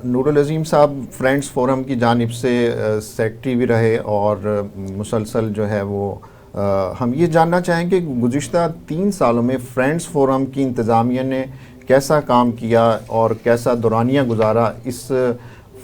नूरुल अज़ीम साहब friends forum की जानिब से सेक्रेटरी भी रहे और मुसलसल जो है वो हम ये जानना चाहेंगे कि गुज़िश्ता 3 सालों में फ्रेंड्स फोरम की इंतज़ामिया ने कैसा काम किया और कैसा दौरानिया गुजारा। इस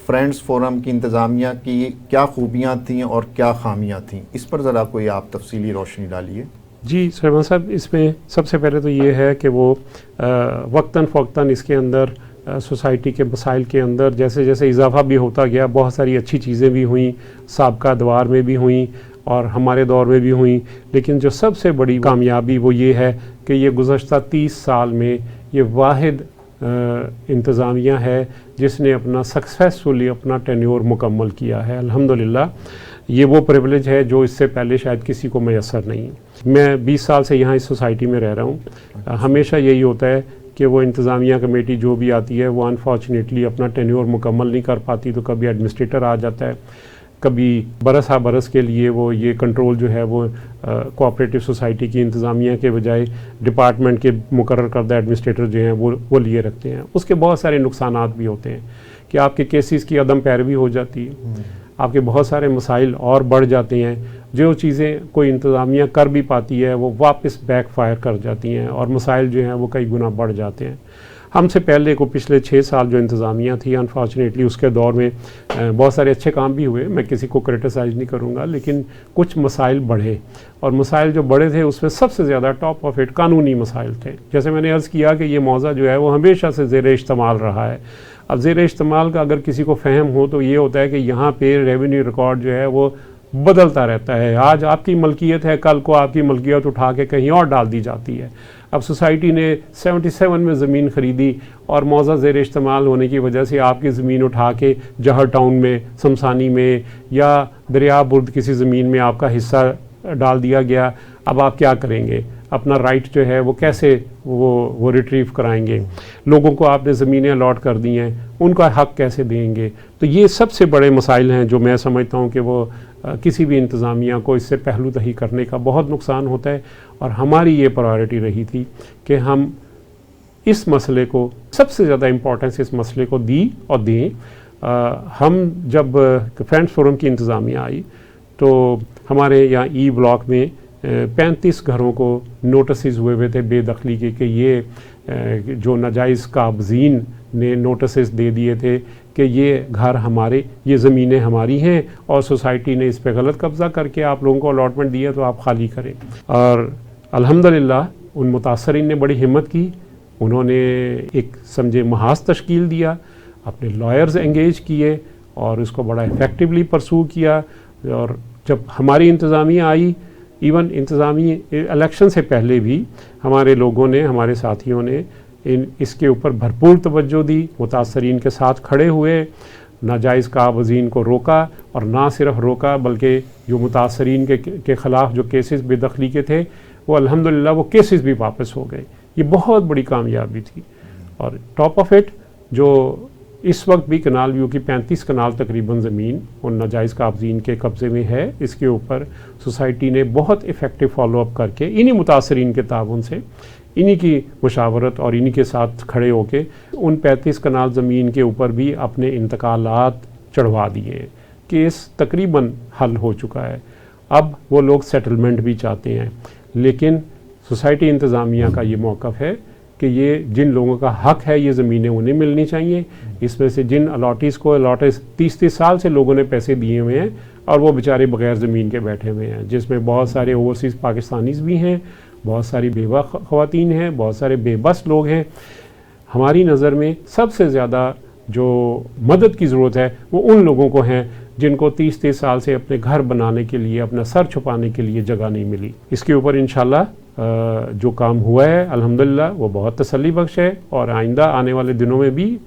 फ्रेंड्स फोरम की इंतज़ामिया की क्या खूबियाँ थीं और क्या खामियाँ थीं, इस पर ज़रा कोई आप तफसीली रोशनी डालिए। जी सरमान साहब, इसमें सबसे पहले तो ये है कि वो वक्तन फ़वक्तन इसके अंदर सोसाइटी के मसाइल के अंदर जैसे जैसे इजाफ़ा भी होता गया, बहुत सारी अच्छी चीज़ें भी हुई, साबका दौर में भी हुई और हमारे दौर में भी हुई। लेकिन जो सबसे बड़ी कामयाबी वो ये है कि ये गुज़श्ता 30 साल में ये वाहिद इंतज़ामिया है जिसने अपना सक्सेसफुली अपना टेन्योर मुकम्मल किया है। अल्हम्दुलिल्लाह, ये वो प्रिविलेज है जो इससे पहले शायद किसी को मैसर नहीं। मैं 20 साल से यहाँ इस सोसाइटी में रह रहा हूँ। हमेशा यही होता है कि वो इंतज़ामिया कमेटी जो भी आती है वो अनफॉर्चुनेटली अपना टेन्योर मुकम्मल नहीं कर पाती, तो कभी एडमिनिस्ट्रेटर आ जाता है, कभी बरस के लिए वो ये कंट्रोल जो है वो कोऑपरेटिव सोसाइटी की इंतज़ामिया के बजाय डिपार्टमेंट के मुकर्रर करदा एडमिनिस्ट्रेटर जो हैं वो लिए रखते हैं। उसके बहुत सारे नुकसानात भी होते हैं कि आपके केसेस की अदम पैरवी हो जाती है, आपके बहुत सारे मसाइल और बढ़ जाते हैं। जो चीज़ें कोई इंतज़ामिया कर भी पाती है वो वापस बैक फायर कर जाती हैं और मसाइल जो हैं वो कई गुना बढ़ जाते हैं। हमसे पहले को पिछले 6 साल जो इंतज़ामिया थी, अनफॉर्चुनेटली उसके दौर में बहुत सारे अच्छे काम भी हुए, मैं किसी को क्रिटिसाइज़ नहीं करूँगा, लेकिन कुछ मसाइल बढ़े और मसाइल जो बड़े थे उसमें सबसे ज़्यादा टॉप ऑफ इट कानूनी मसाइल थे। जैसे मैंने अर्ज़ किया कि ये मौज़ा जो है वो हमेशा से ज़ेर इस्तेमाल रहा है। अब ज़ेर इस्तेमाल का अगर किसी को फ़हम हो तो ये होता है कि यहाँ पे रेवेन्यू रिकॉर्ड जो है वो बदलता रहता है। आज आपकी मलकियत है, कल को आपकी मलकियत उठा के कहीं और डाल दी जाती है। अब सोसाइटी ने 77 में ज़मीन ख़रीदी और मौज़ा ज़ेर इस्तेमाल होने की वजह से आपकी ज़मीन उठा के जहर टाउन में, शमसानी में या दरिया बुर्द किसी ज़मीन में आपका हिस्सा डाल दिया गया। अब आप क्या करेंगे? अपना राइट जो है वो कैसे वो रिट्रीव कराएंगे? लोगों को आपने ज़मीनें अलॉट कर दी हैं, उनका हक़ कैसे देंगे? तो ये सबसे बड़े मसाइल हैं जो मैं समझता हूँ कि वो किसी भी इंतज़ामिया को इससे पहलू तही करने का बहुत नुकसान होता है। और हमारी ये प्रायोरिटी रही थी कि हम इस मसले को सबसे ज़्यादा इम्पोर्टेंस इस मसले को दी और दें। हम जब फ्रेंड्स फोरम की इंतज़ामिया आई तो हमारे यहाँ ई ब्लॉक में 35 घरों को नोटिस हुए थे बेदखली के कि ये जो नाजायज़ काबज़ीन ने नोटिस दे दिए थे कि ये घर हमारे, ये ज़मीनें हमारी हैं और सोसाइटी ने इस पे गलत कब्ज़ा करके आप लोगों को अलॉटमेंट दिया तो आप खाली करें। और अल्हम्दुलिल्लाह उन मुतासरीन ने बड़ी हिम्मत की, उन्होंने एक समझे महाज तश्कील दिया, अपने लॉयर्स एंगेज किए और उसको बड़ा इफ़ेक्टिवली परसू किया। और जब हमारी इंतज़ामिया आई, इवन इंतज़ामी इलेक्शन से पहले भी हमारे लोगों ने, हमारे साथियों ने इसके ऊपर भरपूर तवज्जो दी, मुतासरीन के साथ खड़े हुए, नाजायज़ काबज़ीन को रोका और ना सिर्फ रोका बल्कि जो मुतासरीन के ख़िलाफ़ जो केसेस बेदखली के थे वो अल्हम्दुलिल्लाह वो केसेस भी वापस हो गए। ये बहुत बड़ी कामयाबी थी। और टॉप ऑफ इट जो इस वक्त भी कनाल व्यू की 35 कनाल तकरीबन ज़मीन उन नाजायज़ काबज़ीन के कब्ज़े में है, इसके ऊपर सोसाइटी ने बहुत इफ़ेक्टिव फॉलोअप करके इन्हीं मुतासरीन के ताउन से, इन्हीं की मुशावरत और इन्हीं के साथ खड़े होके उन 35 कनाल ज़मीन के ऊपर भी अपने इंतकालात चढ़वा दिए। केस तकरीबन हल हो चुका है। अब वो लोग सेटलमेंट भी चाहते हैं, लेकिन सोसाइटी इंतज़ामिया का ये मौक़िफ़ है कि ये जिन लोगों का हक़ है ये ज़मीनें उन्हें मिलनी चाहिए। इसमें से जिन अलॉटीज़ को 30 साल से लोगों ने पैसे दिए हुए हैं और वो बेचारे बग़ैर ज़मीन के बैठे हुए हैं, जिसमें बहुत सारे ओवरसीज़ पाकिस्तानीज़ भी हैं, बहुत सारी बेवा ख़वातीन हैं, बहुत सारे बेबस लोग हैं। हमारी नज़र में सबसे ज़्यादा जो मदद की ज़रूरत है वो उन लोगों को है जिनको 30 साल से अपने घर बनाने के लिए, अपना सर छुपाने के लिए जगह नहीं मिली। इसके ऊपर इंशाल्लाह जो काम हुआ है अल्हम्दुलिल्लाह वो बहुत तसल्ली बख्श है और आइंदा आने वाले दिनों में भी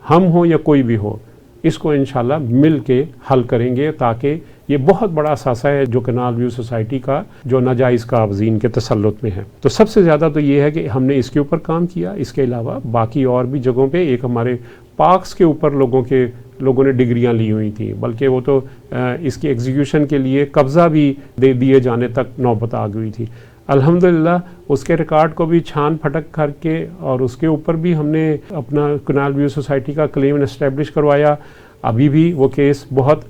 हम हो या कोई भी हो इसको इंशाल्लाह मिल के हल करेंगे, ताकि ये बहुत बड़ा असासा है जो कनाल व्यू सोसाइटी का जो नाजायज़ काबज़ीन के तसल्लुत में है। तो सबसे ज़्यादा तो ये है कि हमने इसके ऊपर काम किया। इसके अलावा बाकी और भी जगहों पे, एक हमारे पार्क्स के ऊपर लोगों ने डिग्रियां ली हुई थी, बल्कि वो तो इसकी एग्जीक्यूशन के लिए कब्ज़ा भी दे दिए जाने तक नौबत आ गई थी। अल्हम्दुलिल्लाह उसके रिकॉर्ड को भी छान फटक करके और उसके ऊपर भी हमने अपना कनाल व्यू सोसाइटी का क्लेम एस्टेब्लिश करवाया। अभी भी वो केस बहुत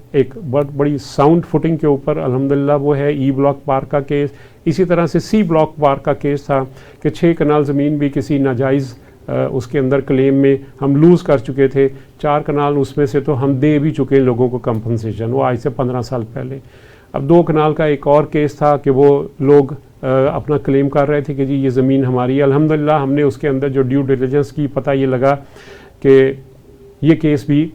बड़ी साउंड फुटिंग के ऊपर अल्हम्दुलिल्लाह वो है। ई ब्लॉक पार्क का केस, इसी तरह से सी ब्लॉक पार्क का केस था कि 6 कनाल ज़मीन भी किसी नाजायज़ उसके अंदर क्लेम में हम लूज़ कर चुके थे। 4 कनाल उसमें से तो हम दे भी चुके हैं लोगों को कंपनसेशन, वो आज से 15 साल पहले। अब 2 कनाल का एक और केस था कि वो लोग अपना क्लेम कर रहे थे कि जी ये ज़मीन हमारी है। अल्हम्दुलिल्लाह हमने उसके अंदर जो ड्यू डिलिजेंस की, पता ये लगा कि ये केस भी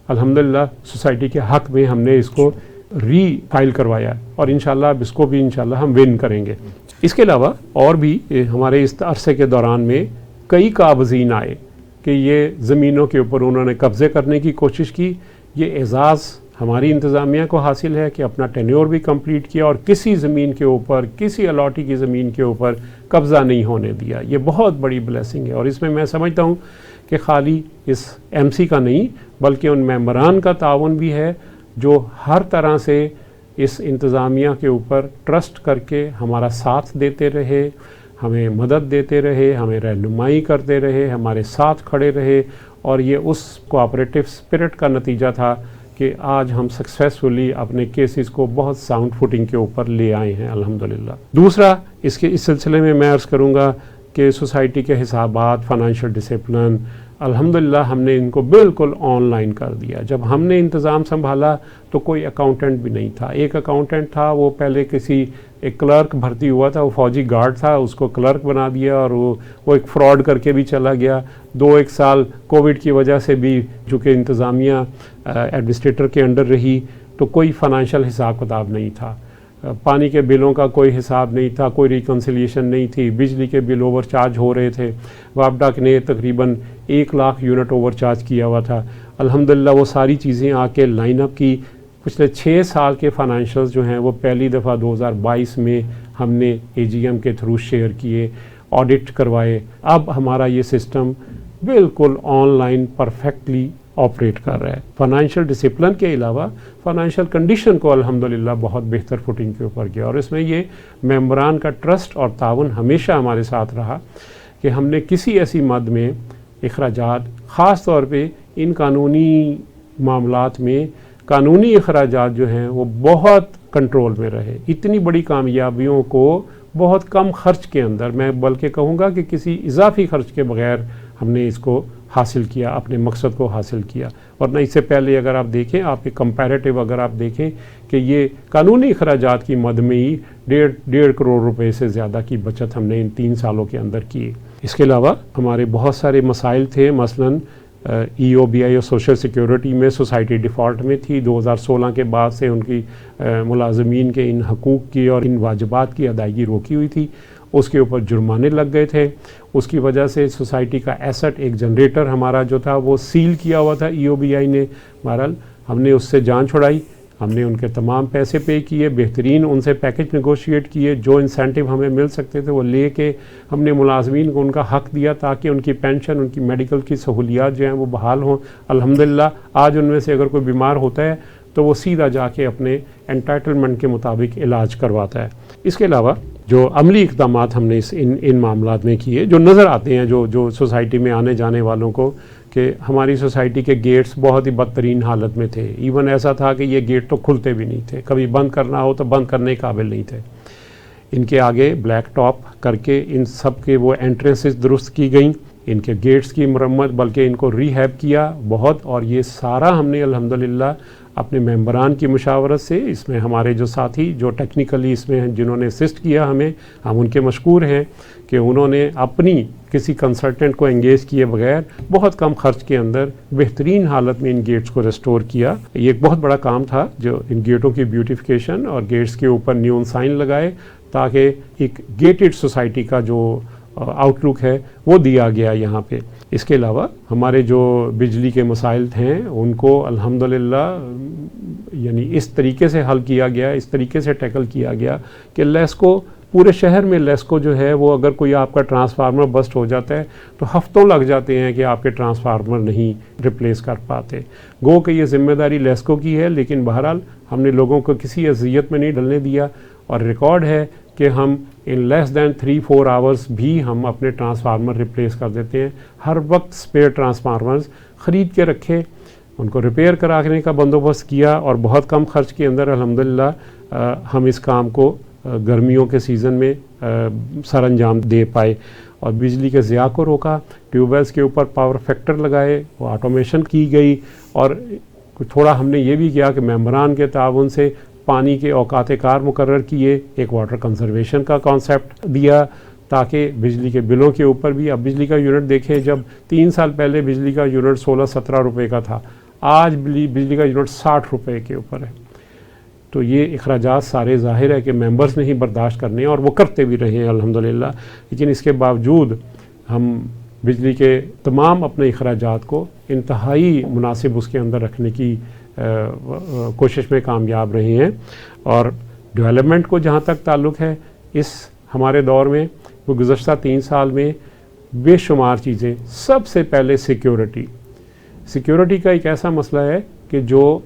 अल्हम्दुलिल्लाह सोसाइटी के हक़ में हमने इसको री-फाइल करवाया और इंशाल्लाह अब इसको भी इंशाल्लाह हम विन करेंगे। इसके अलावा और भी हमारे इस अरसे के दौरान में कई काबज़ीन आए कि ये ज़मीनों के ऊपर उन्होंने कब्ज़े करने की कोशिश की। ये एजाज़ हमारी इंतज़ामिया को हासिल है कि अपना टेन्योर भी कंप्लीट किया और किसी ज़मीन के ऊपर, किसी अलॉटी की ज़मीन के ऊपर कब्ज़ा नहीं होने दिया। ये बहुत बड़ी ब्लेसिंग है और इसमें मैं समझता हूँ कि खाली इस MC का नहीं बल्कि उन मेंबरान का ताउन भी है जो हर तरह से इस इंतज़ामिया के ऊपर ट्रस्ट करके हमारा साथ देते रहे, हमें मदद देते रहे, हमें रहनुमाई करते रहे, हमारे साथ खड़े रहे। और ये उस कोऑपरेटिव स्पिरिट का नतीजा था कि आज हम सक्सेसफुली अपने केसेस को बहुत साउंड फुटिंग के ऊपर ले आए हैं अल्हम्दुलिल्लाह। दूसरा इस सिलसिले में मैं अर्ज़ करूँगा कि सोसाइटी के हिसाबात, फाइनेंशियल डिसिप्लिन, अल्हम्दुलिल्लाह हमने इनको बिल्कुल ऑनलाइन कर दिया। जब हमने इंतज़ाम संभाला तो कोई अकाउंटेंट भी नहीं था। एक अकाउंटेंट था, वो पहले एक क्लर्क भर्ती हुआ था, वो फौजी गार्ड था, उसको क्लर्क बना दिया और वो एक फ्रॉड करके भी चला गया। 2-1 साल कोविड की वजह से भी चूँकि इंतज़ामिया एडमिनिस्ट्रेटर के अंडर रही तो कोई फाइनेंशियल हिसाब किताब नहीं था। पानी के बिलों का कोई हिसाब नहीं था, कोई रिकन्सिलिएशन नहीं थी, बिजली के बिल ओवर चार्ज हो रहे थे। वापडा ने तकरीबन 1 लाख यूनिट ओवर चार्ज किया हुआ था। अल्हम्दुलिल्लाह वो सारी चीज़ें आके लाइन अप की। पिछले 6 साल के फाइनेंशियल्स जो हैं वो पहली दफ़ा 2022 में हमने AGM के थ्रू शेयर किए, ऑडिट करवाए। अब हमारा ये सिस्टम बिल्कुल ऑनलाइन परफेक्टली ऑपरेट कर रहा है। फाइनेंशियल डिसिप्लिन के अलावा फाइनेंशियल कंडीशन को अल्हम्दुलिल्लाह बहुत बेहतर फुटिंग के ऊपर गया और इसमें ये मेंबरान का ट्रस्ट और ताउन हमेशा हमारे साथ रहा कि हमने किसी ऐसी मद में इखराजात, ख़ास तौर पे इन कानूनी मामलात में कानूनी इखराजात जो हैं वो बहुत कंट्रोल में रहे। इतनी बड़ी कामयाबियों को बहुत कम खर्च के अंदर, मैं बल्कि कहूँगा कि किसी इजाफी खर्च के बगैर हमने इसको हासिल किया, अपने मकसद को हासिल किया। और न इससे पहले अगर आप देखें, आप एक कंपैरेटिव अगर आप देखें कि ये कानूनी अखराजात की मद में ही 1.5 करोड़ रुपए से ज़्यादा की बचत हमने इन 3 सालों के अंदर की। इसके अलावा हमारे बहुत सारे मसाइल थे, मसलन EOBI और सोशल सिक्योरिटी में सोसाइटी डिफ़ॉल्ट में थी। 2016 के बाद से उनकी मुलाजमीन के इन हकूक़ की और इन वाजिबात की अदायगी रोकी हुई थी, उसके ऊपर जुर्माने लग गए थे। उसकी वजह से सोसाइटी का एसेट, एक जनरेटर हमारा जो था वो सील किया हुआ था EOBI ने। बहरहाल हमने उससे जान छुड़ाई, हमने उनके तमाम पैसे पे किए, बेहतरीन उनसे पैकेज नेगोशिएट किए, जो इंसेंटिव हमें मिल सकते थे वो लेके हमने मुलाजमीन को उनका हक़ दिया ताकि उनकी पेंशन, उनकी मेडिकल की सहूलियात जो हैं वो बहाल हों। अल्हम्दुलिल्लाह आज उनमें से अगर कोई बीमार होता है तो वो सीधा जाके अपने एंटाइटलमेंट के मुताबिक इलाज करवाता है। इसके अलावा जो अमली इक़दामात हमने इन मामलात में किए, जो नज़र आते हैं जो सोसाइटी में आने जाने वालों को, कि हमारी सोसाइटी के गेट्स बहुत ही बदतरीन हालत में थे। इवन ऐसा था कि ये गेट तो खुलते भी नहीं थे, कभी बंद करना हो तो बंद करने के काबिल नहीं थे। इनके आगे ब्लैक टॉप करके इन सब के वो एंट्रेंसेस दुरुस्त की गई, इनके गेट्स की मरम्मत, बल्कि इनको रीहैब किया बहुत। और ये सारा हमने अल्हम्दुलिल्लाह अपने मेंबरान की मुशावरत से, इसमें हमारे जो साथी जो टेक्निकली इसमें हैं जिन्होंने असिस्ट किया हमें, हम उनके मशकूर हैं कि उन्होंने अपनी किसी कंसल्टेंट को एंगेज किए बगैर बहुत कम खर्च के अंदर बेहतरीन हालत में इन गेट्स को रेस्टोर किया। ये एक बहुत बड़ा काम था, जो इन गेटों की ब्यूटिफिकेशन और गेट्स के ऊपर न्यून साइन लगाए ताकि एक गेटेड सोसाइटी का जो आउटलुक है वो दिया गया यहाँ पे। इसके अलावा हमारे जो बिजली के मसाइल हैं उनको अल्हम्दुलिल्लाह यानी इस तरीके से हल किया गया, इस तरीके से टैकल किया गया कि लेस्को, पूरे शहर में लेस्को जो है वो, अगर कोई आपका ट्रांसफार्मर बस्ट हो जाता है तो हफ्तों लग जाते हैं कि आपके ट्रांसफार्मर नहीं रिप्लेस कर पाते। गो कि ये जिम्मेदारी लेस्को की है, लेकिन बहरहाल हमने लोगों को किसी अज़ियत में नहीं डलने दिया। और रिकॉर्ड है कि हम इन लेस दैन 3-4 आवर्स भी हम अपने ट्रांसफार्मर रिप्लेस कर देते हैं। हर वक्त स्पेयर ट्रांसफार्मर्स ख़रीद के रखे, उनको रिपेयर कराने का बंदोबस्त किया और बहुत कम खर्च के अंदर अल्हम्दुलिल्लाह हम इस काम को गर्मियों के सीज़न में सर अंजाम दे पाए और बिजली के ज़िया को रोका। ट्यूबवेल्स के ऊपर पावर फैक्टर लगाए, वो ऑटोमेशन की गई और थोड़ा हमने ये भी किया कि मेंबरान के ताउन से पानी के औकात कार मुकर्रर किए, एक वाटर कंजर्वेशन का कॉन्सेप्ट दिया ताकि बिजली के बिलों के ऊपर भी, अब बिजली का यूनिट देखें, जब 3 साल पहले बिजली का यूनिट 16-17 रुपये का था, आज बिजली का यूनिट 60 रुपये के ऊपर है। तो ये अखराजात सारे ज़ाहिर है कि मेंबर्स ने ही बर्दाश्त करने और वो करते भी रहे हैं अल्हम्दुलिल्लाह। लेकिन इसके बावजूद हम बिजली के तमाम अपने अखराजात को इंतहाई मुनासिब उसके अंदर रखने की कोशिश में कामयाब रहे हैं। और डेवलपमेंट को जहाँ तक ताल्लुक़ है, इस हमारे दौर में वो गुज़श्ता 3 साल में बेशुमार चीज़ें, सबसे पहले सिक्योरिटी का एक ऐसा मसला है कि जो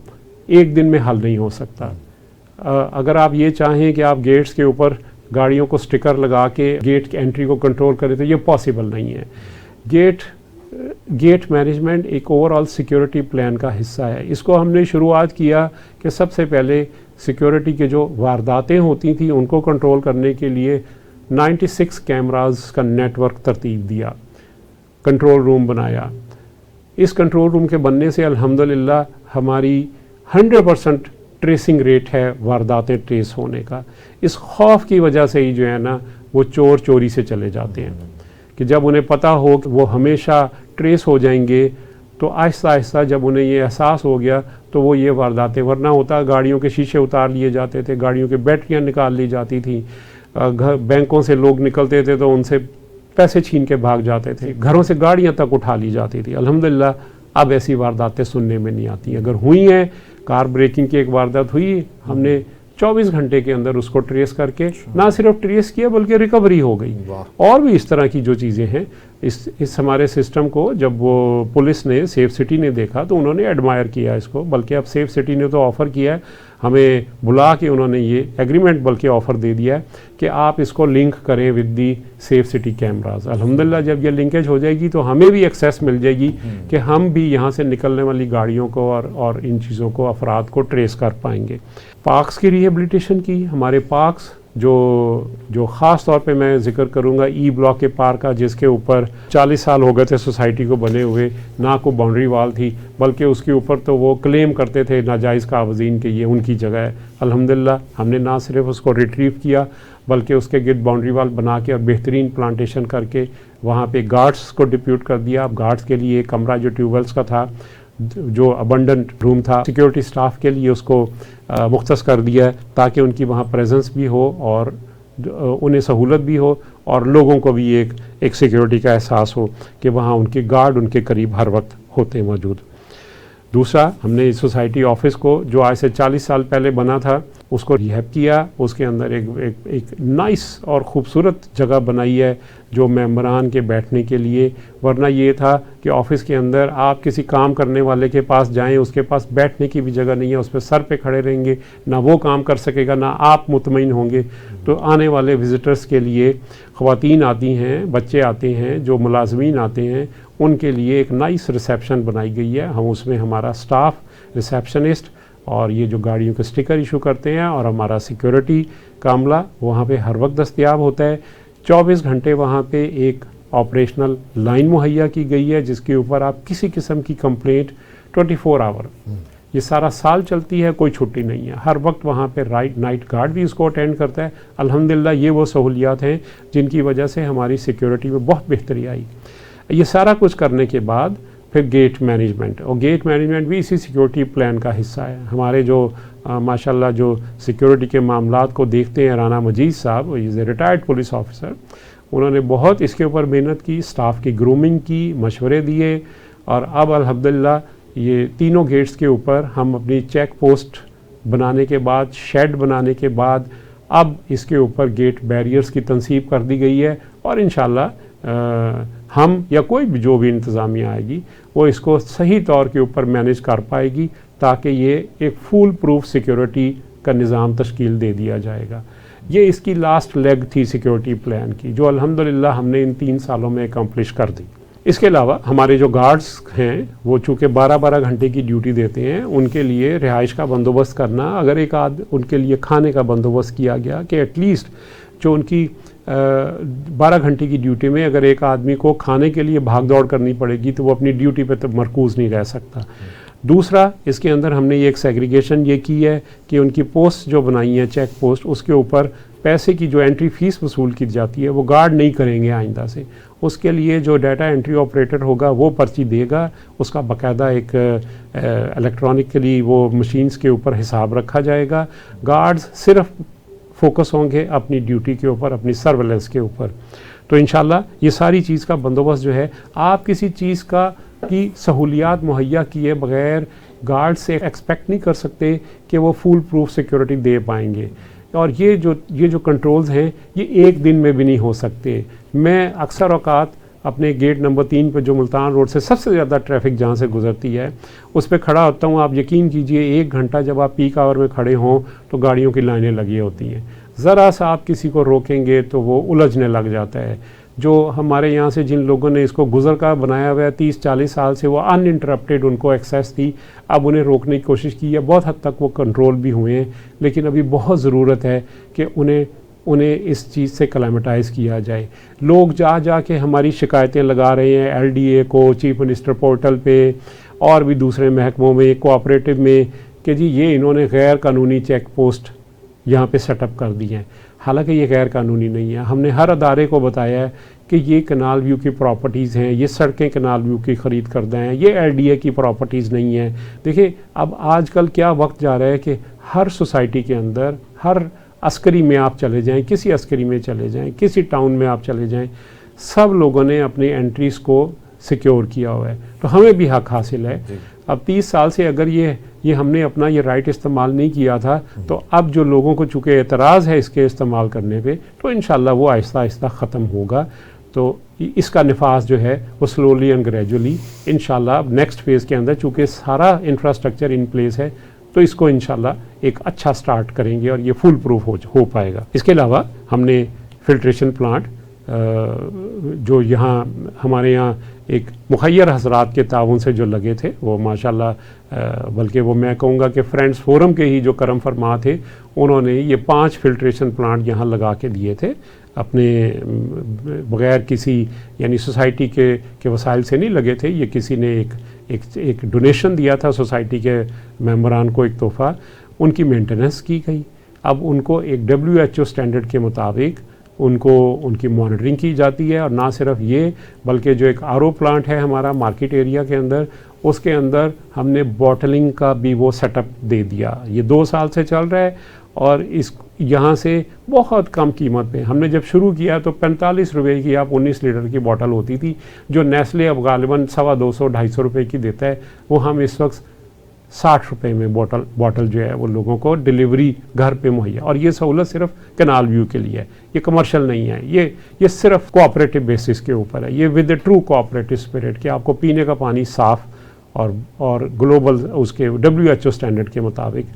एक दिन में हल नहीं हो सकता। अगर आप ये चाहें कि आप गेट्स के ऊपर गाड़ियों को स्टिकर लगा के गेट की एंट्री को कंट्रोल करें तो ये पॉसिबल नहीं है। गेट मैनेजमेंट एक ओवरऑल सिक्योरिटी प्लान का हिस्सा है। इसको हमने शुरुआत किया कि सबसे पहले सिक्योरिटी के जो वारदातें होती थी उनको कंट्रोल करने के लिए 96 कैमरास का नेटवर्क तरतीब दिया, कंट्रोल रूम बनाया। इस कंट्रोल रूम के बनने से अल्हम्दुलिल्लाह हमारी 100% ट्रेसिंग रेट है वारदातें ट्रेस होने का। इस खौफ की वजह से ही जो है ना वो चोर चोरी से चले जाते हैं कि जब उन्हें पता हो कि वो हमेशा ट्रेस हो जाएंगे तो आहिस्ता आहिस्ता जब उन्हें ये एहसास हो गया तो वो ये वारदातें, वरना होता गाड़ियों के शीशे उतार लिए जाते थे, गाड़ियों की बैटरियां निकाल ली जाती थी, बैंकों से लोग निकलते थे तो उनसे पैसे छीन के भाग जाते थे, घरों से गाड़ियां तक उठा ली जाती थी। अल्हम्दुलिल्लाह अब ऐसी वारदातें सुनने में नहीं आती। अगर हुई हैं, कार ब्रेकिंग की एक वारदात हुई, हमने 24 घंटे के अंदर उसको ट्रेस करके ना सिर्फ ट्रेस किया बल्कि रिकवरी हो गई। और भी इस तरह की जो चीज़ें हैं, इस हमारे सिस्टम को जब वो पुलिस ने, सेफ सिटी ने देखा तो उन्होंने एडमायर किया इसको। बल्कि अब सेफ सिटी ने तो ऑफ़र किया है, हमें बुला के उन्होंने ये एग्रीमेंट बल्कि ऑफ़र दे दिया है कि आप इसको लिंक करें with the safe city cameras. अल्हम्दुलिल्लाह जब ये लिंकेज हो जाएगी तो हमें भी एक्सेस मिल जाएगी कि हम भी यहाँ से निकलने वाली गाड़ियों को और इन चीज़ों को, अफराद को ट्रेस कर पाएंगे। पार्क्स की रिहेबिलिटेशन की, हमारे पार्क्स जो ख़ास तौर पे मैं जिक्र करूँगा ई ब्लॉक के पार्क का, जिसके ऊपर 40 साल हो गए थे सोसाइटी को बने हुए, ना कोई बाउंड्री वाल थी, बल्कि उसके ऊपर तो वो क्लेम करते थे नाजायज़ कावज़ीन के ये उनकी जगह है। अल्हम्दुलिल्लाह हमने ना सिर्फ उसको रिट्रीव किया बल्कि उसके गिर्द बाउंड्री वाल बना के और बेहतरीन प्लांटेशन करके वहाँ पे गार्ड्स को डिप्यूट कर दिया। अब गार्ड्स के लिए एक कमरा जो ट्यूबवेल्स का था, जो अबंडेंट रूम था, सिक्योरिटी स्टाफ के लिए उसको मुख्तस कर दिया है ताकि उनकी वहाँ प्रेजेंस भी हो और उन्हें सहूलत भी हो और लोगों को भी एक सिक्योरिटी का एहसास हो कि वहाँ उनके गार्ड उनके करीब हर वक्त होते मौजूद। दूसरा, हमने सोसाइटी ऑफिस को जो आज से 40 साल पहले बना था उसको रिहैब किया, उसके अंदर एक नाइस और ख़ूबसूरत जगह बनाई है जो मेंबरान के बैठने के लिए। वरना ये था कि ऑफ़िस के अंदर आप किसी काम करने वाले के पास जाएं, उसके पास बैठने की भी जगह नहीं है, उस पर सर पे खड़े रहेंगे, ना वो काम कर सकेगा ना आप मुतमईन होंगे। तो आने वाले विज़िटर्स के लिए ख़वातीन आती हैं, बच्चे आते हैं, जो मुलाजमीन आते हैं, उनके लिए एक नाइस रिसेप्शन बनाई गई है। हम उसमें हमारा स्टाफ, रिसेप्शनिस्ट और ये जो गाड़ियों के स्टिकर इशू करते हैं और हमारा सिक्योरिटी का अमला वहाँ पे हर वक्त दस्तयाब होता है। 24 घंटे वहाँ पे एक ऑपरेशनाल लाइन मुहैया की गई है जिसके ऊपर आप किसी किस्म की कंप्लेंट 24 आवर ये सारा साल चलती है, कोई छुट्टी नहीं है। हर वक्त वहाँ पे नाइट गार्ड भी इसको अटेंड करता है। अल्हम्दुलिल्लाह ये वो सहूलियात हैं जिनकी वजह से हमारी सिक्योरिटी में बहुत बेहतरी आई। ये सारा कुछ करने के बाद फिर गेट मैनेजमेंट, और गेट मैनेजमेंट भी इसी सिक्योरिटी प्लान का हिस्सा है। हमारे जो माशाल्लाह जो सिक्योरिटी के मामलात को देखते हैं, राना मजीद साहब, is a retired police officer, उन्होंने बहुत इसके ऊपर मेहनत की, स्टाफ की ग्रूमिंग की, मशवरे दिए और अब अल्हम्दुलिल्लाह ये तीनों गेट्स के ऊपर हम अपनी चेक पोस्ट बनाने के बाद, शेड बनाने के बाद अब इसके ऊपर गेट बैरियर्स की तनसीब कर दी गई है और इंशाल्लाह हम या कोई भी जो भी इंतज़ामिया आएगी वो इसको सही तौर के ऊपर मैनेज कर पाएगी ताकि ये एक फुल प्रूफ सिक्योरिटी का निज़ाम तश्कील दे दिया जाएगा। ये इसकी लास्ट लेग थी सिक्योरिटी प्लान की, जो अल्हम्दुलिल्लाह हमने इन 3 सालों में अकम्प्लिश कर दी। इसके अलावा हमारे जो गार्ड्स हैं वो चूँकि 12-12 घंटे की ड्यूटी देते हैं, उनके लिए रिहाइश का बंदोबस्त करना, अगर एक उनके लिए खाने का बंदोबस्त किया गया कि एटलीस्ट जो उनकी 12 घंटे की ड्यूटी में अगर एक आदमी को खाने के लिए भाग दौड़ करनी पड़ेगी तो वो अपनी ड्यूटी पे तो मरकूज़ नहीं रह सकता। दूसरा, इसके अंदर हमने ये एक सेग्रीगेशन ये की है कि उनकी पोस्ट जो बनाई है, चेक पोस्ट, उसके ऊपर पैसे की जो एंट्री फ़ीस वसूल की जाती है वो गार्ड नहीं करेंगे आइंदा से। उसके लिए जो डाटा एंट्री ऑपरेटर होगा वो पर्ची देगा, उसका बाकायदा एक इलेक्ट्रॉनिकली वो मशीन्स के ऊपर हिसाब रखा जाएगा। गार्ड्स सिर्फ फोकस होंगे अपनी ड्यूटी के ऊपर, अपनी सर्वेलेंस के ऊपर। तो इंशाल्लाह ये सारी चीज़ का बंदोबस्त जो है, आप किसी चीज़ की सहूलियात मुहैया किए बगैर गार्ड से एक्सपेक्ट नहीं कर सकते कि वो फुल प्रूफ सिक्योरिटी दे पाएंगे। और ये जो कंट्रोल्स हैं ये एक दिन में भी नहीं हो सकते। मैं अक्सर औकात अपने गेट नंबर 3 पर जो मुल्तान रोड से सबसे ज़्यादा ट्रैफिक जहाँ से गुजरती है उस पर खड़ा होता हूँ। आप यकीन कीजिए 1 घंटा जब आप पीक आवर में खड़े हों तो गाड़ियों की लाइनें लगी होती हैं। ज़रा सा आप किसी को रोकेंगे तो वो उलझने लग जाता है। जो हमारे यहाँ से जिन लोगों ने इसको गुजर का बनाया हुआ है 30-40 साल से, वो अनइंटरप्टेड उनको एक्सेस थी। अब उन्हें रोकने की कोशिश की है, बहुत हद तक वो कंट्रोल भी हुए हैं, लेकिन अभी बहुत ज़रूरत है कि उन्हें इस चीज़ से क्लेमेटाइज़ किया जाए। लोग जा के हमारी शिकायतें लगा रहे हैं LDA को, चीफ मिनिस्टर पोर्टल पे और भी दूसरे महकमों में, कोऑपरेटिव में, कि जी ये इन्होंने गैर कानूनी चेक पोस्ट यहाँ पे सेटअप कर दी हैं। हालांकि ये गैर कानूनी नहीं है। हमने हर अदारे को बताया है कि ये कनाल व्यू की प्रॉपर्टीज़ हैं, ये सड़कें कनाल व्यू की ख़रीद करदा हैं, ये LDA की प्रॉपर्टीज़ नहीं है। देखिए अब आजकल क्या वक्त जा रहा है कि हर सोसाइटी के अंदर, हर अस्करी में आप चले जाएं, किसी अस्करी में चले जाएं, किसी टाउन में आप चले जाएं, सब लोगों ने अपनी एंट्रीज़ को सिक्योर किया हुआ है। तो हमें भी हक हासिल है। अब 30 साल से अगर ये हमने अपना ये राइट इस्तेमाल नहीं किया था, तो अब जो लोगों को चूँकि एतराज़ है इसके इस्तेमाल करने पे, तो इंशाल्लाह वो आहिस्ता आहिस्ता ख़त्म होगा। तो इसका नफाज जो है वो स्लोली एंड ग्रेजुअली इंशाल्लाह नेक्स्ट फेज़ के अंदर, चूँकि सारा इंफ्रास्ट्रक्चर इन प्लेस है, तो इसको इंशाल्लाह एक अच्छा स्टार्ट करेंगे और ये फुल प्रूफ हो पाएगा। इसके अलावा हमने फिल्ट्रेशन प्लांट जो यहाँ हमारे यहाँ एक मुखय्यर हज़रात के ताउन से जो लगे थे, वो माशाल्लाह, बल्कि वो मैं कहूँगा कि फ्रेंड्स फोरम के ही जो करम फरमा थे, उन्होंने ये 5 फिल्ट्रेशन प्लांट यहाँ लगा के दिए थे अपने बग़ैर किसी यानी सोसाइटी के वसाइल से नहीं लगे थे। ये किसी ने एक डोनेशन दिया था सोसाइटी के मेंबरान को, एक तोहफ़ा। उनकी मेंटेनेंस की गई। अब उनको एक WHO स्टैंडर्ड के मुताबिक उनकी मॉनिटरिंग की जाती है। और ना सिर्फ ये, बल्कि जो एक RO प्लांट है हमारा मार्केट एरिया के अंदर, उसके अंदर हमने बॉटलिंग का भी वो सेटअप दे दिया। ये 2 साल से चल रहा है और यहाँ से बहुत कम कीमत पे हमने जब शुरू किया तो 45 रुपये की आप 19 लीटर की बोतल होती थी, जो नेस्ले अब गालिबन 250-250 रुपये की देता है, वो हम इस वक्त 60 रुपये में बोतल जो है वो लोगों को डिलीवरी घर पे मुहैया। और ये सहूलत सिर्फ कनाल व्यू के लिए है, ये कमर्शियल नहीं है, ये सिर्फ कोऑपरेटिव बेसिस के ऊपर है। ये with the true cooperative spirit कि आपको पीने का पानी साफ़ और ग्लोबल उसके WHO स्टैंडर्ड के मुताबिक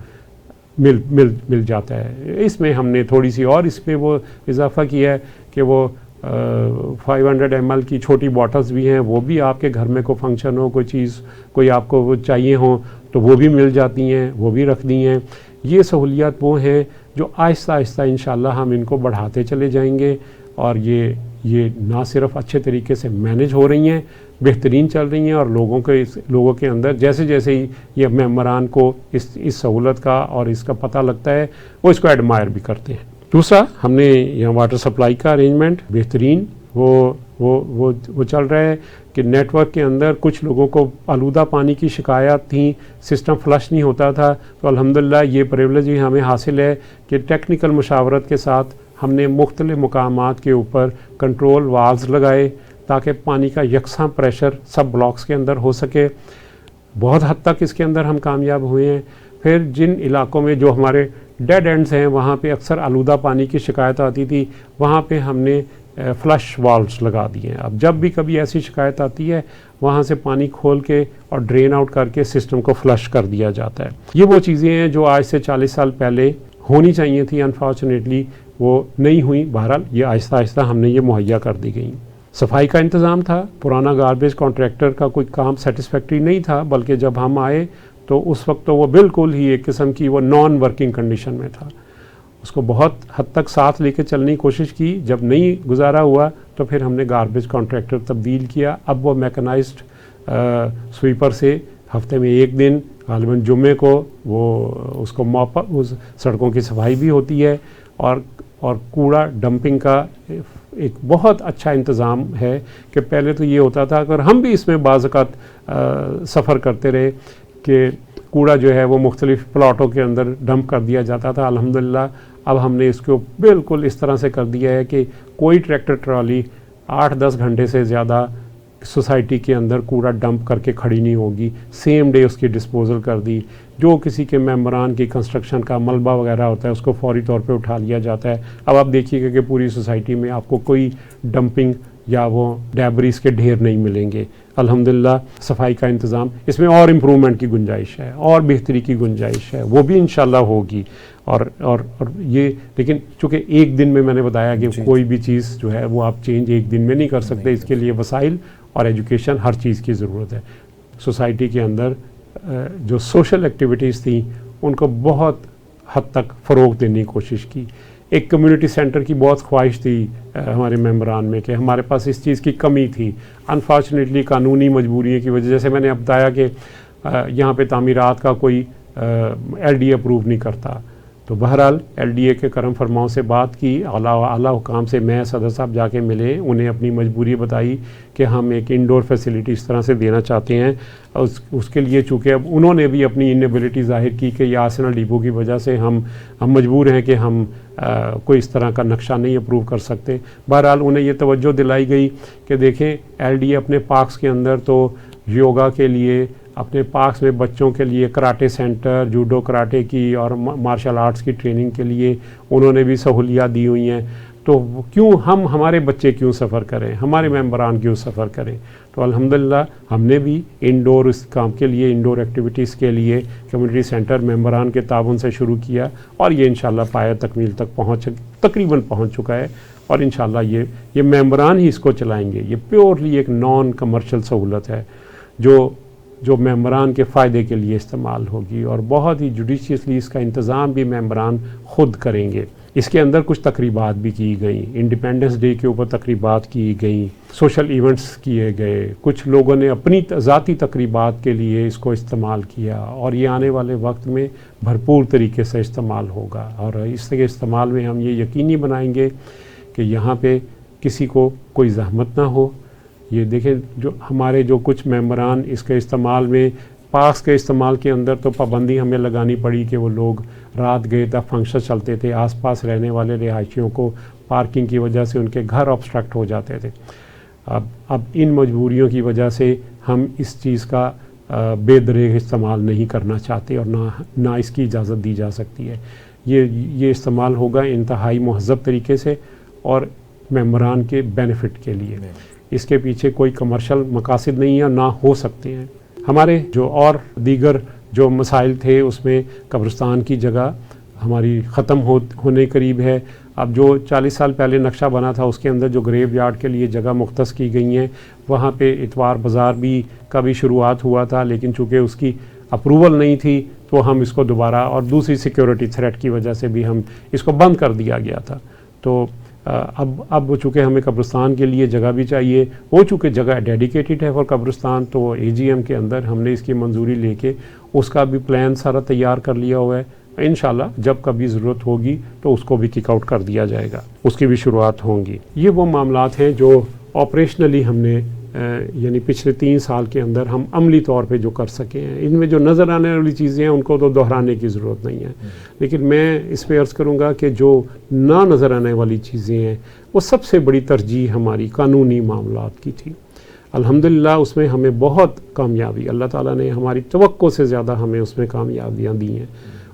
मिल जाता है। इसमें हमने थोड़ी सी और इस पर वो इजाफ़ा किया है कि वो 500 ml की छोटी बॉटल्स भी हैं, वो भी आपके घर में कोई फंक्शन हो, कोई चीज़ कोई आपको वो चाहिए हो तो वो भी मिल जाती हैं, वो भी रख दी हैं। ये सहूलियात वो हैं जो आहिस्ता आहिस्ता इंशाल्लाह हम इनको बढ़ाते चले जाएंगे और ये ना सिर्फ अच्छे तरीके से मैनेज हो रही हैं, बेहतरीन चल रही हैं और लोगों के अंदर जैसे जैसे ही ये मेंबरान को इस सहूलत का और इसका पता लगता है, वो इसको एडमायर भी करते हैं। दूसरा, हमने यहाँ वाटर सप्लाई का अरेंजमेंट बेहतरीन वो चल रहा है कि नेटवर्क के अंदर कुछ लोगों को आलूदा पानी की शिकायत थी, सिस्टम फ्लश नहीं होता था, तो अल्हम्दुलिल्लाह ये प्रिविलेज भी हमें हासिल है कि टेक्निकल मशावरत के साथ हमने मुख्तलिफ मकामात के ऊपर कंट्रोल वाल्व्स लगाए ताकि पानी का यकसा प्रेशर सब ब्लॉक्स के अंदर हो सके। बहुत हद तक इसके अंदर हम कामयाब हुए हैं। फिर जिन इलाकों में जो हमारे डेड एंड्स हैं, वहाँ पे अक्सर आलूदा पानी की शिकायत आती थी, वहाँ पे हमने फ्लश वाल्व्स लगा दिए हैं। अब जब भी कभी ऐसी शिकायत आती है, वहाँ से पानी खोल के और ड्रेन आउट करके सिस्टम को फ्लश कर दिया जाता है। ये वो चीज़ें हैं जो आज से 40 साल पहले होनी चाहिए थी, अनफॉर्चुनेटली वो नहीं हुई। बहरहाल ये आहिस्ता आहिस्ता हमने ये मुहैया कर दी गई। सफाई का इंतज़ाम था, पुराना गार्बेज कॉन्ट्रैक्टर का कोई काम सेटिस्फैक्ट्री नहीं था, बल्कि जब हम आए तो उस वक्त तो वो बिल्कुल ही एक किस्म की वो नॉन वर्किंग कंडीशन में था। उसको बहुत हद तक साथ लेके चलने की कोशिश की, जब नहीं गुजारा हुआ तो फिर हमने गार्बेज कॉन्ट्रैक्टर तब्दील किया। अब वो मैकेनाइज्ड स्वीपर से हफ्ते में एक दिन गालिबन जुम्मे को वो उसको मॉप उस सड़कों की सफाई भी होती है, और कूड़ा डंपिंग का एक बहुत अच्छा इंतज़ाम है कि पहले तो ये होता था, अगर हम भी इसमें बाज़-औक़ात सफ़र करते रहे कि कूड़ा जो है वो मुख्तलिफ़ प्लाटों के अंदर डंप कर दिया जाता था। अल्हम्दुलिल्लाह अब हमने इसको बिल्कुल इस तरह से कर दिया है कि कोई ट्रैक्टर ट्रॉली 8-10 घंटे से ज़्यादा सोसाइटी के अंदर कूड़ा डंप करके खड़ी नहीं होगी, सेम डे उसकी डिस्पोजल कर दी। जो किसी के मेंबरान की कंस्ट्रक्शन का मलबा वगैरह होता है उसको फौरी तौर पे उठा लिया जाता है। अब आप देखिएगा कि पूरी सोसाइटी में आपको कोई डंपिंग या वो डैबरीज के ढेर नहीं मिलेंगे। अल्हम्दुलिल्लाह सफाई का इंतज़ाम, इसमें और इम्प्रूवमेंट की गुंजाइश है और बेहतरी की गुंजाइश है, वो भी इंशाल्लाह होगी। और ये लेकिन चूँकि एक दिन में मैंने बताया कि कोई भी चीज़ जो है वो आप चेंज एक दिन में नहीं कर सकते, इसके लिए वसाइल और एजुकेशन हर चीज़ की ज़रूरत है। सोसाइटी के अंदर जो सोशल एक्टिविटीज़ थी उनको बहुत हद तक फ़रोग़ देने की कोशिश की। एक कम्युनिटी सेंटर की बहुत ख्वाहिश थी हमारे मेंबरान में कि हमारे पास इस चीज़ की कमी थी। अनफॉर्चुनेटली कानूनी मजबूरियों की वजह, जैसे मैंने अब बताया कि यहाँ पे तामीरात का कोई LDA अप्रूव नहीं करता, तो बहरहाल LDA के करम फरमाओं से बात की, आला हुकाम से मैं सदर साहब जाके मिले, उन्हें अपनी मजबूरी बताई कि हम एक इंडोर फैसिलिटी इस तरह से देना चाहते हैं। उसके लिए चूँकि अब उन्होंने भी अपनी इनएबिलिटी ज़ाहिर की कि ये आर्सेनल डिपो की वजह से हम मजबूर हैं कि हम कोई इस तरह का नक्शा नहीं अप्रूव कर सकते। बहरहाल उन्हें ये तवज्जो दिलाई गई कि देखें LDA अपने पार्क्स के अंदर तो योगा के लिए, अपने पार्क्स में बच्चों के लिए कराटे सेंटर, जूडो कराटे की और मार्शल आर्ट्स की ट्रेनिंग के लिए उन्होंने भी सहूलियात दी हुई हैं। तो क्यों हमारे बच्चे क्यों सफ़र करें, हमारे मेंबरान क्यों सफ़र करें। तो अल्हम्दुलिल्लाह हमने भी इंडोर इस काम के लिए, इंडोर एक्टिविटीज़ के लिए कम्युनिटी सेंटर मेंबरान के ताउन से शुरू किया, और ये इंशाल्लाह पाया तकमील तक तकरीबन पहुँच चुका है। और इंशाल्लाह ये मेंबरान ही इसको चलाएँगे। ये प्योरली एक नॉन कमर्शियल सहूलत है जो मेंबरान के फ़ायदे के लिए इस्तेमाल होगी, और बहुत ही जुडिशियसली इसका इंतज़ाम भी मेंबरान ख़ुद करेंगे। इसके अंदर कुछ तकरीबात भी की गई, इंडिपेंडेंस डे के ऊपर तकरीबात की गई, सोशल इवेंट्स किए गए, कुछ लोगों ने अपनी ज़ाती तकरीबात के लिए इसको इस्तेमाल किया, और ये आने वाले वक्त में भरपूर तरीके से इस्तेमाल होगा। और इसके इस्तेमाल में हम ये यकीनी बनाएंगे कि यहाँ पे किसी को कोई ज़हमत ना हो। ये देखें, जो हमारे जो कुछ मेंबरान इसके इस्तेमाल में, पार्क्स के इस्तेमाल के अंदर तो पाबंदी हमें लगानी पड़ी कि वो लोग रात गए तक फंक्शन चलते थे, आसपास रहने वाले रिहायशियों को पार्किंग की वजह से उनके घर ऑब्स्ट्रक्ट हो जाते थे। अब इन मजबूरियों की वजह से हम इस चीज़ का बेदरेग इस्तेमाल नहीं करना चाहते, और ना इसकी इजाज़त दी जा सकती है। ये इस्तेमाल होगा इंतहाई महज़ब तरीके से और मेंबरान के बेनिफिट के लिए। इसके पीछे कोई कमर्शियल मकासद नहीं है, ना हो सकते हैं। हमारे जो और दीगर जो मसाइल थे उसमें कब्रिस्तान की जगह हमारी ख़त्म होने करीब है। अब जो 40 साल पहले नक्शा बना था उसके अंदर जो ग्रेव यार्ड के लिए जगह मुख्तस की गई हैं, वहाँ पे इतवार बाज़ार का भी शुरुआत हुआ था, लेकिन चूँकि उसकी अप्रूवल नहीं थी तो हम इसको दोबारा, और दूसरी सिक्योरिटी थ्रेट की वजह से भी हम इसको बंद कर दिया गया था। तो अब चूँकि हमें कब्रिस्तान के लिए जगह भी चाहिए, वो चूँकि जगह डेडिकेटेड है फॉर कब्रिस्तान, तो AGM के अंदर हमने इसकी मंजूरी लेके उसका भी प्लान सारा तैयार कर लिया हुआ है। इंशाल्लाह जब कभी ज़रूरत होगी तो उसको भी किक आउट कर दिया जाएगा, उसकी भी शुरुआत होंगी। ये वो मामलात हैं जो ऑपरेशनली हमने यानी पिछले 3 साल के अंदर हम अमली तौर पे जो कर सके हैं। इनमें जो नज़र आने वाली चीज़ें हैं उनको तो दोहराने की ज़रूरत नहीं है, लेकिन मैं इस पर अर्ज़ करूँगा कि जो ना नज़र आने वाली चीज़ें हैं वो सबसे बड़ी तरजीह हमारी कानूनी मामलात की थी। अल्हम्दुलिल्लाह उसमें हमें बहुत कामयाबी, अल्लाह ताला ने हमारी तवक्को से ज़्यादा हमें उसमें कामयाबियाँ दी हैं,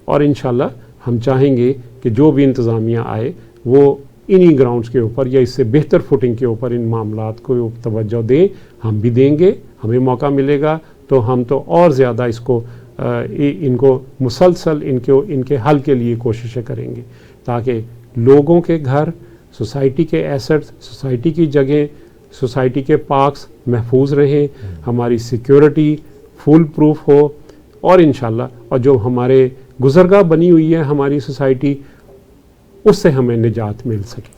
और इंशाल्लाह हम चाहेंगे कि जो भी इंतज़ामिया आए वो इन्हीं ग्राउंड्स के ऊपर या इससे बेहतर फुटिंग के ऊपर इन मामलात को तवज्जो दें। हम भी देंगे, हमें मौका मिलेगा तो हम तो और ज़्यादा इनको मुसलसल इनके हल के लिए कोशिशें करेंगे, ताकि लोगों के घर, सोसाइटी के एसेट्स, सोसाइटी की जगह, सोसाइटी के पार्क्स महफूज रहें, हमारी सिक्योरिटी फुल प्रूफ हो, और इंशाल्लाह और जो हमारे गुज़रगाह बनी हुई है हमारी सोसाइटी, उससे हमें निजात मिल सके।